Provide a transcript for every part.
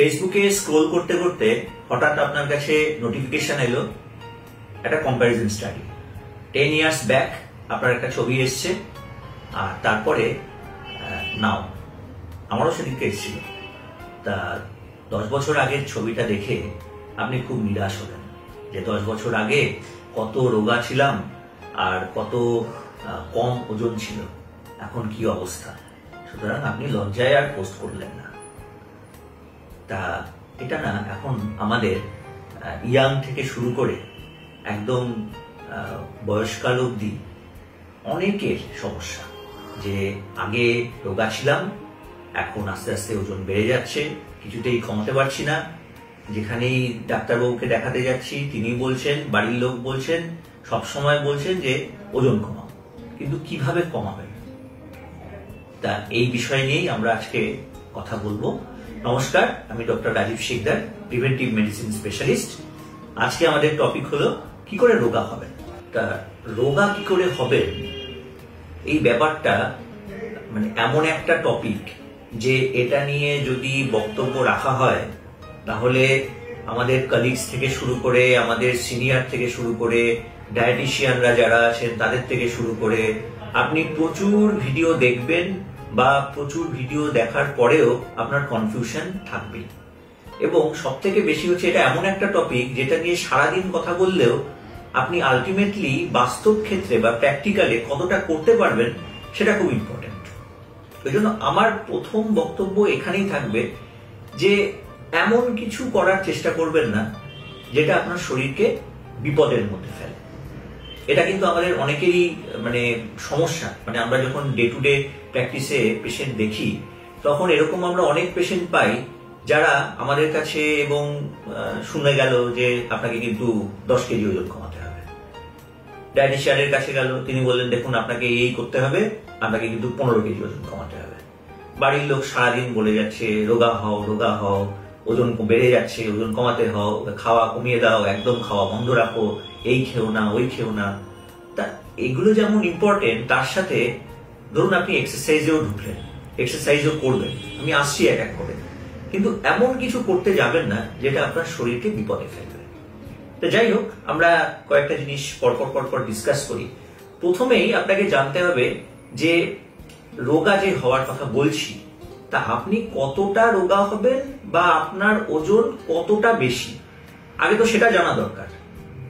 ফেসবুকে স্ক্রোল করতে করতে হঠাৎ আপনার কাছে নোটিফিকেশন এলো একটা কম্প্যারিজন স্টাডি। 10 ইয়ার্স ব্যাক আপনার একটা ছবি এসছে, আর তারপরে নাও আমারও সেদিকে এসেছিল। তা 10 বছর আগের ছবিটা দেখে আপনি খুব নিরাশ হলেন যে 10 বছর আগে কত রোগা ছিলাম আর কত কম ওজন ছিল, এখন কি অবস্থা। সুতরাং আপনি লজ্জায় আর পোস্ট করলেন না। তা এটা না এখন আমাদের ইয়াং থেকে শুরু করে একদম বয়সকাল অবধি অনেকের সমস্যা, যে আগে রোগা ছিলাম, এখন আস্তে আস্তে ওজন বেড়ে যাচ্ছে, কিছুতেই কমাতে পারছি না। যেখানেই ডাক্তারবাবুকে দেখাতে যাচ্ছি তিনি বলছেন, বাড়ির লোক বলছেন, সবসময় বলছেন যে ওজন কমাও, কিন্তু কিভাবে কমাবেন। তা এই বিষয় নিয়েই আমরা আজকে কথা বলবো। নমস্কার, আমি doctor Rajib Sikdar, preventive medicine specialist. আজকে আমাদের টপিক হলো কি করে রোগা হবেন। তা রোগা কি করে হবেন এই ব্যাপারটা মানে এমন একটা টপিক যে এটা নিয়ে যদি বক্তব্য রাখা হয় তাহলে আমাদের কলিগস থেকে শুরু করে, আমাদের সিনিয়র থেকে শুরু করে, ডায়েটিশিয়ানরা যারা আছেন তাদের থেকে শুরু করে আপনি প্রচুর ভিডিও দেখবেন, বা প্রচুর ভিডিও দেখার পরেও আপনার কনফিউশন থাকবে। এবং সব থেকে বেশি হচ্ছে এটা এমন একটা টপিক যেটা নিয়ে সারাদিন কথা বললেও আপনি আলটিমেটলি বাস্তব ক্ষেত্রে বা প্র্যাকটিক্যালে কতটা করতে পারবেন সেটা খুব ইম্পর্টেন্ট। ওই জন্য আমার প্রথম বক্তব্য এখানেই থাকবে যে এমন কিছু করার চেষ্টা করবেন না যেটা আপনার শরীরকে বিপদের মধ্যে ফেলে। এটা কিন্তু আমাদের অনেকেরই মানে সমস্যা। মানে আমরা যখন ডে টু ডে প্র্যাকটিসে পেশেন্ট দেখি তখন এরকম আমরা অনেক পেশেন্ট পাই যারা আমাদের কাছে এবং শুনে গেল যে আপনাকে কিন্তু 10 কেজি ওজন কমাতে হবে। ডায়েটিশিয়ানের কাছে গেল, তিনি বললেন দেখুন আপনাকে এই করতে হবে, আপনাকে কিন্তু 15 কেজি ওজন কমাতে হবে। বাড়ির লোক সারাদিন বলে যাচ্ছে রোগা হও, রোগা হও, ওজন বেড়ে যাচ্ছে, ওজন কমাতে হও, খাওয়া কমিয়ে দাও, একদম খাওয়া বন্ধ রাখো, এই খেও না, ওই খেও না। তা এগুলো যেমন ইম্পর্টেন্ট, তার সাথে ধরুন আপনি এক্সারসাইজেও ঢুকলেন, এক্সারসাইজও করবেন, আমি আসছি এক এক করে, কিন্তু এমন কিছু করতে যাবেন না যেটা আপনার শরীরকে বিপদে ফেলবে। তো যাই হোক, আমরা কয়েকটা জিনিস পরপর ডিসকাস করি। প্রথমেই আপনাকে জানতে হবে যে রোগা যে হওয়ার কথা বলছি তা আপনি কতটা রোগা হবেন বা আপনার ওজন কতটা বেশি, আগে তো সেটা জানা দরকার।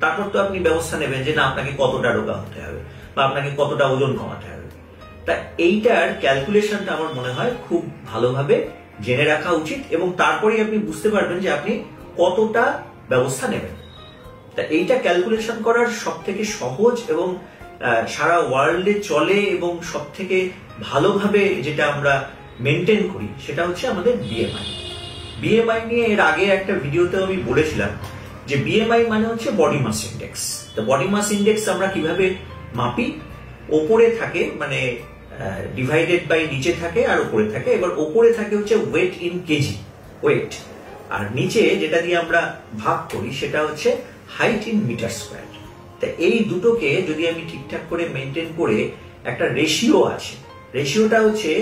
তারপর তো আপনি ব্যবস্থা নেবেন যে না আপনাকে কতটা রোগা হতে হবে বা আপনাকে কতটা ওজন কমাতে হবে। তা এইটার ক্যালকুলেশনটা আমার মনে হয় খুব ভালোভাবে জেনে রাখা উচিত, এবং তারপরেই আপনি বুঝতে পারবেন যে আপনি কতটা ব্যবস্থা নেবেন। তা এইটা ক্যালকুলেশন করার সব থেকে সহজ এবং সারা ওয়ার্ল্ডে চলে এবং সব থেকে ভালোভাবে যেটা আমরা মেনটেন করি সেটা হচ্ছে আমাদের বিএমআই। বিএমআই নিয়ে এর আগে একটা ভিডিওতে আমি বলেছিলাম যে বিএমআই মানে হচ্ছে বডি মাস ইন্ডেক্স। তো বডি মাস ইন্ডেক্স আমরা কিভাবে মাপি? ওপরে থাকে মানে ডিভাইডেড বাই নিচে থাকে আর উপরে থাকে। এবার উপরে থাকে হচ্ছে ওয়েট ইন কেজি, ওয়েট, আর নিচে যেটা দিয়ে আমরা ভাগ করি সেটা হচ্ছে হাইট ইন মিটার স্কোয়ার। তা এই দুটোকে যদি আমি ঠিকঠাক করে মেনটেন করে, একটা রেশিও আছে, রেশিওটা হচ্ছে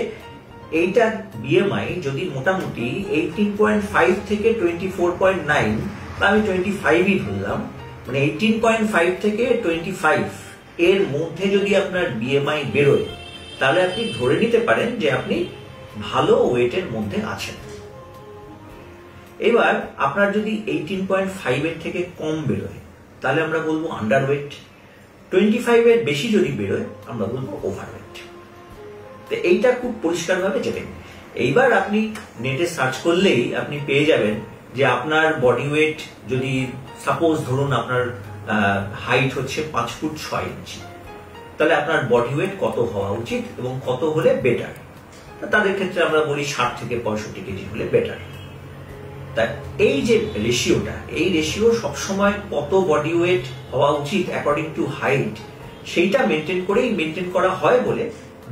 এইটা বিএমআই যদি মোটামুটি 18.5 থেকে 24.9 বা আমি 25ই ধরলাম, মানে 18.5 থেকে 25 এর মধ্যে যদি আপনার বিএমআই বেরোয় তাহলে আপনি ধরে নিতে পারেন যে আপনি ভালো ওয়েটের মধ্যে আছেন। এবার আপনার যদি 18.5 এর থেকে কম বেরোয় তাহলে আমরা বলবো আন্ডার ওয়েট। 25 এর বেশি যদি বেরোয় আমরা বলবো ওভারওয়েট। তো এইটা খুব পরিষ্কারভাবে জেনে। এইবার আপনি নেটে সার্চ করলেই আপনি পেয়ে যাবেন যে আপনার বডি ওয়েট যদি সাপোজ ধরুন আপনার হাইট হচ্ছে 5 ফুট 6 ইঞ্চি, তাহলে আপনার বডি ওয়েট কত হওয়া উচিত এবং কত হলে বেটার। তাদের ক্ষেত্রে আমরা বলি 60 থেকে 65 কেজি হলে বেটার। তা এই যে রেশিওটা, এই রেশিও সবসময় কত বডি ওয়েট হওয়া উচিত অ্যাকর্ডিং টু হাইট সেইটা মেনটেন করা হয় বলে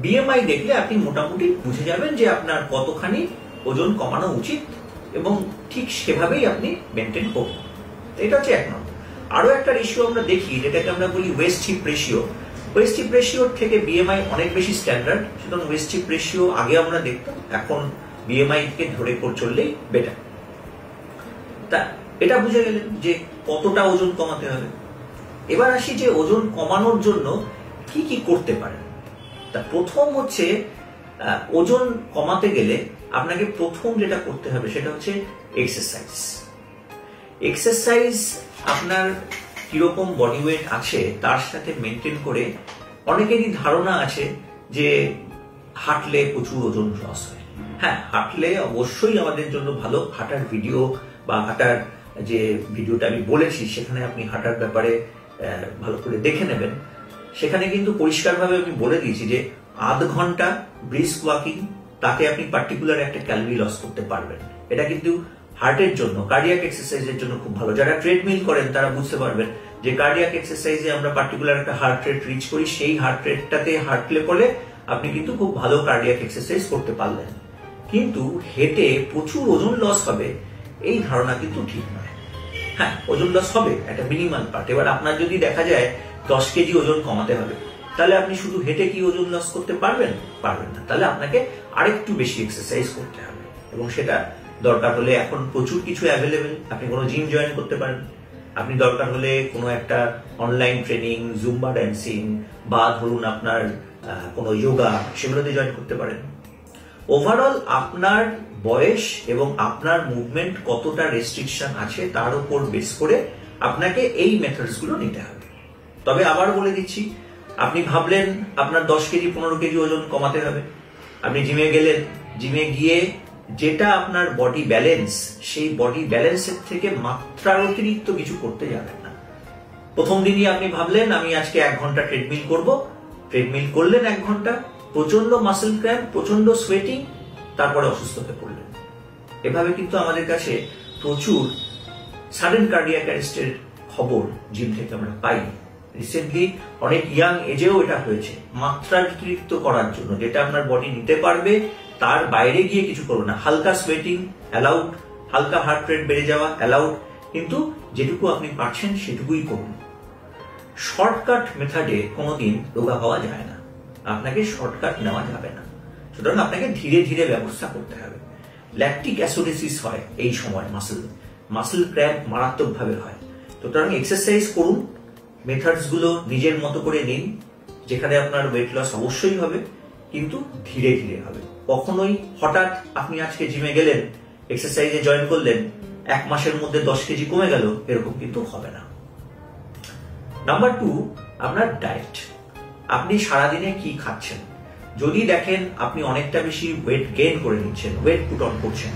বিএমআই দেখলে আপনি মোটামুটি বুঝে যাবেন যে আপনার কতখানি ওজন কমানো উচিত এবং ঠিক সেভাবেই আপনি মেনটেন করবেন। এটা হচ্ছে এক নম্বর। আরো একটা রেশিও আমরা দেখি যেটাকে আমরা বলি waist hip ratio. Waist hip রেশিওর থেকে বিএমআই অনেক বেশি স্ট্যান্ডার্ড, সুতরাং ওয়েস্ট হিপ রেশিও আগে আমরা দেখতাম, এখন বিএমআই কে ধরে চললেই বেটার। তা এটা বুঝে গেলেন যে কতটা ওজন কমাতে হবে। এবার আসি যে ওজন কমানোর জন্য কি কি করতে পারেন। তা প্রথম হচ্ছে ওজন কমাতে গেলে আপনাকে প্রথম যেটা করতে হবে সেটা হচ্ছে এক্সারসাইজ। এক্সারসাইজ আপনার কিরকম বডি ওয়েট আছে তার সাথে মেনটেন করে, অনেকেরই ধারণা আছে যে হাঁটলে প্রচুর ওজন লস হয়। হ্যাঁ, হাঁটলে অবশ্যই আমাদের জন্য ভালো। হাঁটার ভিডিও বা হাঁটার যে ভিডিওটা আমি বলেছি সেখানে আপনি হাঁটার ব্যাপারে ভালো করে দেখে নেবেন। সেখানে কিন্তু পরিষ্কারভাবে আমি বলে দিয়েছি যে আধ ঘন্টা ব্রিস্ক ওয়াকিং, তাতে আপনি পার্টিকুলার একটা ক্যালোরি লস করতে পারবেন। এটা কিন্তু হার্টের জন্য, কার্ডিয়াক এক্সারসাইজের জন্য খুব ভালো। যারা ট্রেডমিল করেন তারা বুঝতে পারবেন যে কার্ডিয়াক এক্সারসাইজে আমরা পার্টিকুলার একটা হার্ট রেট রিচ করি, সেই হার্ট রেটটাতে হাঁটলে পরে আপনি কিন্তু খুব ভালো কার্ডিয়াক এক্সারসাইজ করতে পারলেন। কিন্তু হেঁটে প্রচুর ওজন লস হবে এই ধারণা কিন্তু ঠিক নয়। হ্যাঁ, ওজন লস হবে, একটা মিনিমাল পার্ট। এবার আপনার যদি দেখা যায় 10 কেজি ওজন কমাতে হবে, তাহলে আপনি শুধু হেঁটে কি ওজন লস করতে পারবেন? পারবেন না। তাহলে আপনাকে আরেকটু বেশি এক্সারসাইজ করতে হবে, এবং সেটা দরকার হলে এখন প্রচুর কিছু অ্যাভেলেবেল। আপনি কোনো জিম জয়েন করতে পারেন, আপনি দরকার হলে কোনো একটা অনলাইন ট্রেনিং, জুম্বা ড্যান্সিং বা ধরুন আপনার কোনো যোগা, সেগুলোতে জয়েন করতে পারেন। ওভারঅল আপনার বয়স এবং আপনার মুভমেন্ট কতটা রেস্ট্রিকশন আছে তার উপর বেস করে আপনাকে এই মেথডস গুলো নিতে হবে। তবে আবার বলে দিচ্ছি, আপনি ভাবলেন আপনার 10 কেজি 15 কেজি ওজন কমাতে হবে, আপনি জিমে গেলেন, জিমে গিয়ে যেটা আপনার বডি ব্যালেন্স, সেই বডি ব্যালেন্সের থেকে মাত্রার অতিরিক্ত কিছু করতে যাবেন না। প্রথম দিনই আপনি ভাবলেন আমি আজকে 1 ঘন্টা ট্রেডমিল করব, ট্রেডমিল করলেন 1 ঘন্টা, প্রচন্ড মাসেল ক্র্যাম্প, প্রচন্ড সোয়েটিং, তারপরে অসুস্থ হয়ে পড়লেন। এভাবে কিন্তু আমাদের কাছে প্রচুর সাডেন কার্ডিয়াক অ্যারেস্টের খবর জিম থেকে আমরা পাই। রিসেন্টলি অনেক ইয়াং এজেও এটা হয়েছে, মাত্রা অতিরিক্ত করার জন্য। যেটা আপনার বডি নিতে পারবে তার বাইরে গিয়ে কিছু করবে না। হালকা সোয়েটিং অ্যালাউড, হালকা হার্ট রেট বেড়ে যাওয়া অ্যালাউড, কিন্তু যেটুকু আপনি পারছেন সেটুকুই করুন। শর্টকাট মেথডে কোনোদিন রোগা হওয়া যায় না, আপনাকে শর্টকাট নেওয়া যাবে না। সুতরাং আপনাকে ধীরে ধীরে ব্যবস্থা করতে হবে। ল্যাকটিক অ্যাসিডোসিস হয় এই সময়, মাসেল ক্র্যাম্প মারাত্মকভাবে হয়। সুতরাং এক্সারসাইজ করুন, মেথডস গুলো নিজের মতো করে নিন, যেখানে আপনার ওয়েট লস অবশ্যই হবে, কিন্তু ধীরে ধীরে হবে। কখনোই হঠাৎ আপনি আজকে জিমে গেলেন, এক্সারসাইজে জয়েন করলেন, 1 মাসের মধ্যে 10 কেজি কমে গেল, এরকম কিন্তু হবে না। নাম্বার 2, আপনার ডায়েট। আপনি সারাদিনে কি খাচ্ছেন? যদি দেখেন আপনি অনেকটা বেশি ওয়েট গেইন করে নিচ্ছেন, ওয়েট পুট অন করছেন,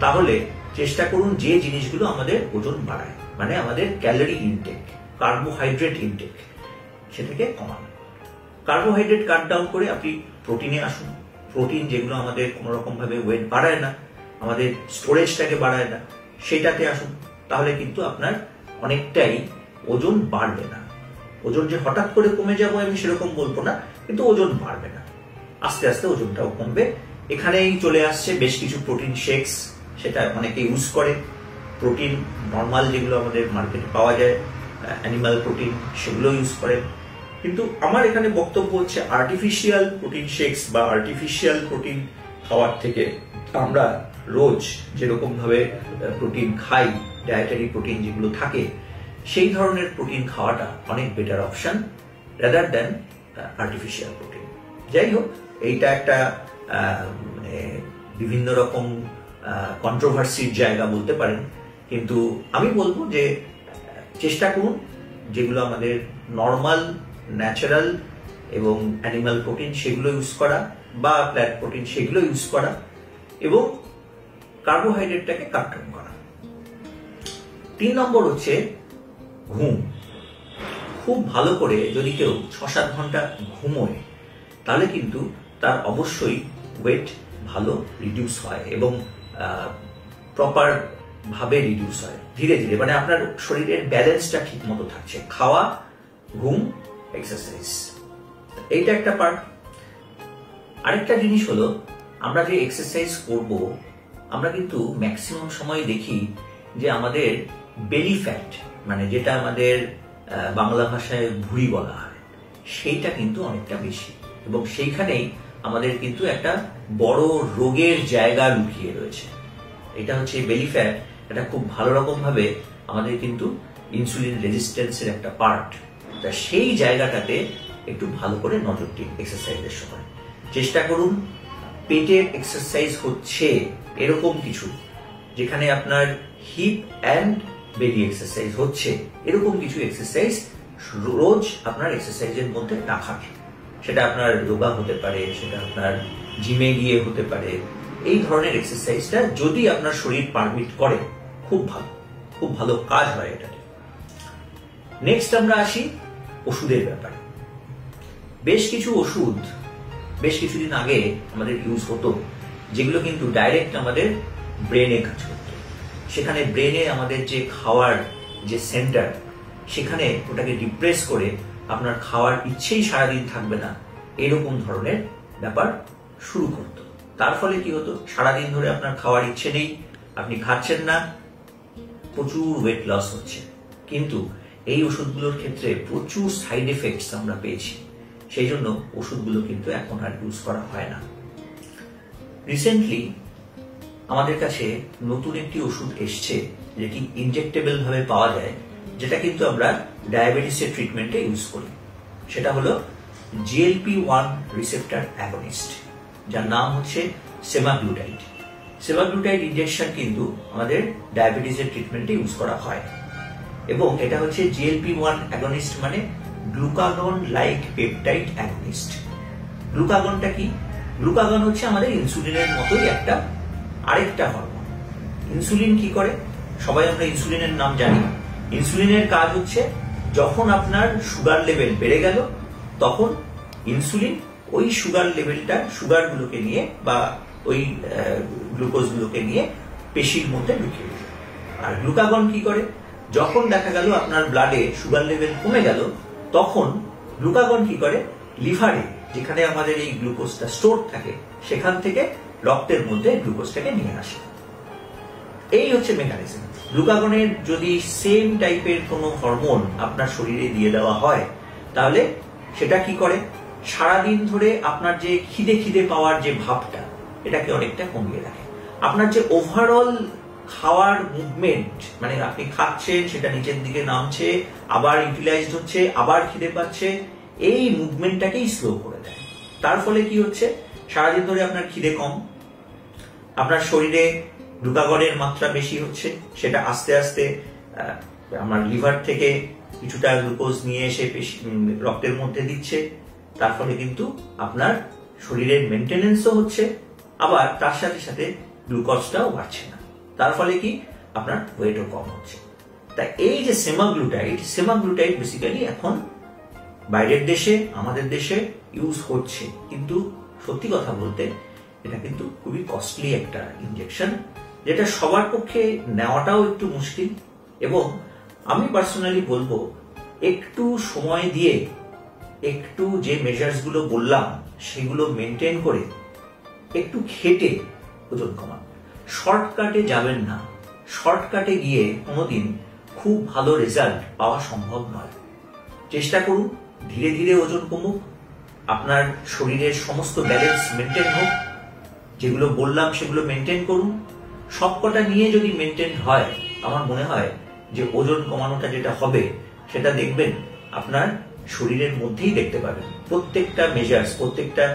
তাহলে চেষ্টা করুন যে জিনিসগুলো আমাদের ওজন বাড়ায়, মানে আমাদের ক্যালোরি ইনটেক, কার্বোহাইড্রেট ইনটেক, সেটাকে কমান। কার্বোহাইড্রেট কাট ডাউন করে আপনি প্রোটিনে আসুন। প্রোটিন যেগুলো আমাদের কোনো রকম ভাবে ওয়েট বাড়ায় না, আমাদের স্টোরেজটাকে বাড়ায় না, সেটাতে আসুন। তাহলে কিন্তু আপনার অনেকটাই ওজন বাড়বে না। ওজন যে হঠাৎ করে কমে যাবো আমি সেরকম বলবো না, কিন্তু ওজন বাড়বে না, আস্তে আস্তে ওজনটাও কমবে। এখানেই চলে আসছে বেশ কিছু প্রোটিন শেকস, সেটা অনেকে ইউজ করে। প্রোটিন নর্মাল যেগুলো আমাদের মার্কেটে পাওয়া যায়, অ্যানিমাল প্রোটিন, সেগুলো ইউজ করেন। কিন্তু আমার এখানে বক্তব্য হচ্ছে আর্টিফিশিয়াল প্রোটিন শেকস বা আর্টিফিশিয়াল প্রোটিন খাওয়ার থেকে আমরা রোজ যেরকম ভাবে প্রোটিন খাই, ডায়েটারি প্রোটিন যেগুলো থাকে, সেই ধরনের প্রোটিন খাওয়াটা অনেক better option rather than artificial protein. যাই হোক, এইটা একটা মানে বিভিন্ন রকম কন্ট্রোভার্সির জায়গা বলতে পারেন, কিন্তু আমি বলবো যে চেষ্টা করুন যেগুলো আমাদের নর্মাল, ন্যাচারাল এবং অ্যানিমাল প্রোটিন সেগুলো ইউজ করা, বা প্ল্যান্ট প্রোটিন সেগুলো ইউজ করা, এবং কার্বোহাইড্রেটটাকে কাট ডাউন করা। 3 নম্বর হচ্ছে ঘুম। খুব ভালো করে যদি কেউ 6-7 ঘন্টা ঘুমোয়, তাহলে কিন্তু তার অবশ্যই ওয়েট ভালো রিডিউস হয় এবং প্রপার ভাবে রিডিউস হয় ধীরে ধীরে। মানে আপনার শরীরের ব্যালেন্সটা ঠিক মতো থাকছে, খাওয়া, ঘুম, এক্সারসাইজ, এইটা একটা পার্ট। আরেকটা জিনিস হলো, আমরা যে এক্সারসাইজ করব, আমরা কিন্তু ম্যাক্সিমাম সময় দেখি যে আমাদের বেলি ফ্যাট, মানে যেটা আমাদের বাংলা ভাষায় ভুঁড়ি বলা হয়, সেইটা কিন্তু অনেকটা বেশি, এবং সেইখানেই আমাদের কিন্তু একটা বড় রোগের জায়গা লুকিয়ে রয়েছে। এটা হচ্ছে বেলি ফ্যাট, এটা খুব ভালো রকম ভাবে আমাদের কিন্তু ইনসুলিন রেজিস্ট্যান্সের একটা পার্ট। তা সেই জায়গাটাতে একটু ভালো করে নজর দিন এক্সারসাইজের সময়। চেষ্টা করুন পেটের এক্সারসাইজ হচ্ছে এরকম কিছু, যেখানে আপনার হিপ অ্যান্ড বেলি এক্সারসাইজ হচ্ছে এরকম কিছু এক্সারসাইজ রোজ আপনার এক্সারসাইজের মধ্যে রাখার। সেটা আপনার যোগা হতে পারে, সেটা আপনার জিমে গিয়ে হতে পারে। এই ধরনের এক্সারসাইজটা যদি আপনার শরীর পারমিট করে খুব ভালো কাজ হয় এটাতে। নেক্সট আমরা আসি ওষুধের ব্যাপারে। বেশ কিছু ওষুধ বেশ কিছুদিন আগে আমাদের ইউজ হতো, যেগুলো কিন্তু ডাইরেক্ট আমাদের ব্রেনে কাজ করত। সেখানে ব্রেনে আমাদের যে খাওয়ার যে সেন্টার, সেখানে ওটাকে ডিপ্রেস করে আপনার খাওয়ার ইচ্ছেই সারাদিন থাকবে না, এরকম ধরনের ব্যাপার শুরু করত। তার ফলে কি হতো, সারাদিন ধরে আপনার খাওয়ার ইচ্ছে নেই, আপনি খাচ্ছেন না, প্রচুর ওয়েট লস হচ্ছে। কিন্তু এই ওষুধগুলোর ক্ষেত্রে প্রচুর সাইড এফেক্টস আমরা পেয়েছি, সেই জন্য ওষুধগুলো কিন্তু এখন আর ইউজ করা হয় না। রিসেন্টলি আমাদের কাছে নতুন একটি ওষুধ এসছে, যেটি ইনজেক্টেবল ভাবে পাওয়া যায়, যেটা কিন্তু আমরা ডায়াবেটিসের ট্রিটমেন্টে ইউজ করি। সেটা হলো GLP-1 রিসেপ্টর অ্যাগনিস্ট, যার নাম হচ্ছে সেমাগ্লুটাইড। সেমাগ্লুটাইড ইনজেকশন কিন্তু আমাদের ডায়াবেটিসের ট্রিটমেন্টে ইউজ করা হয়, এবং এটা হচ্ছে GLP-1 অ্যাগনিস্ট মানে গ্লুকাগন লাইক পেপটাইড অ্যাগনিস্ট। গ্লুকাগনটা কি? গ্লুকাগন হচ্ছে আমাদের ইনসুলিনের মতোই আরেকটা হরমোন। ইনসুলিন কি করে? সবাই আমরা ইনসুলিনের নাম জানি। ইনসুলিনের কাজ হচ্ছে যখন আপনার সুগার লেভেল বেড়ে গেল, তখন ইনসুলিন ওই সুগার লেভেলটা, সুগারগুলোকে নিয়ে বা ওই গ্লুকোজগুলোকে নিয়ে পেশির মধ্যে ঢুকিয়ে দিল। আর গ্লুকাগন কি করে? যখন দেখা গেল আপনার ব্লাডে সুগার লেভেল কমে গেল, তখন গ্লুকাগন কি করে, লিভারে যেখানে আমাদের এই গ্লুকোজটা স্টোর থাকে, সেখান থেকে রক্তের মধ্যে গ্লুকোজটাকে নিয়ে আসে। এই হচ্ছে মেকানিজম। গ্লুকাগনের যদি সেম টাইপের কোনো হরমোন আপনার শরীরে দিয়ে দেওয়া হয়, তাহলে সেটা কি করে, সারাদিন ধরে আপনার যে খিদে পাওয়ার যে ভাবটা, এটাকে অনেকটা কমিয়ে রাখে। আপনার যে ওভারঅল খাওয়ার মুভমেন্ট, মানে আপনি খাচ্ছেন, সেটা নিচের দিকে নামছে, আবার ইউটিলাইজড হচ্ছে, আবার খিদে পাচ্ছে, এই মুভমেন্টটাকেই স্লো করে দেয়। তার ফলে কি হচ্ছে, সারাদিন ধরে আপনার খিদে কম, আপনার শরীরে গ্লুকাগনের মাত্রা বেশি হচ্ছে, সেটা আস্তে আস্তে আমার লিভার থেকে কিছুটা গ্লুকোজ নিয়ে এসে রক্তের মধ্যে দিচ্ছে। তার ফলে কিন্তু আপনার শরীরের মেনটেনেন্সও হচ্ছে, আবার তার সাথে সাথে গ্লুকোজটাও বাড়ছে না। তার ফলে কি, আপনার ওয়েটও কম হচ্ছে। তাই এই যে সেমাগ্লুটাইড বেসিক্যালি এখন বাইরের দেশে, আমাদের দেশে ইউজ হচ্ছে, কিন্তু সত্যি কথা বলতে এটা কিন্তু খুবই কস্টলি একটা ইনজেকশন, যেটা সবার পক্ষে নেওয়াটাও একটু মুশকিল। এবং আমি পার্সোনালি বলবো, একটু সময় দিয়ে, একটু যে মেজার্স গুলো বললাম সেগুলো মেনটেন করে, একটু খেটে ওজন কমান। শর্টকাটে যাবেন না। শর্টকাটে গিয়ে কোনোদিন খুব ভালো রেজাল্ট পাওয়া সম্ভব নয়। চেষ্টা করুন ধীরে ধীরে ওজন কমুক, আপনার শরীরের সমস্ত ব্যালেন্স মেনটেন হোক। যেগুলো বললাম সেগুলো মেনটেন করুন। সবকটা নিয়ে যদি মেনটেন হয়, আমার মনে হয় যে ওজন কমানোটা যেটা হবে, সেটা দেখবেন আপনার শরীরের মধ্যেই দেখতে পাবেন। প্রত্যেকটা মেজার্স, প্রত্যেকটা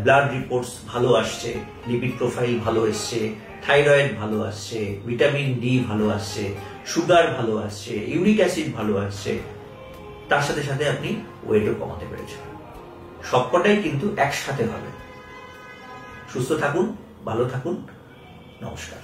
ব্লাড রিপোর্টস ভালো আসছে, লিপিড প্রোফাইল ভালো এসছে, থাইরয়েড ভালো আসছে, ভিটামিন ডি ভালো আসছে, সুগার ভালো আসছে, ইউরিক অ্যাসিড ভালো আসছে। তার সাথে সাথে আপনি ওয়েটও কমাতে পেরেছেন। সবকটাই কিন্তু একসাথে হবে। সুস্থ থাকুন, ভালো থাকুন, নমস্কার।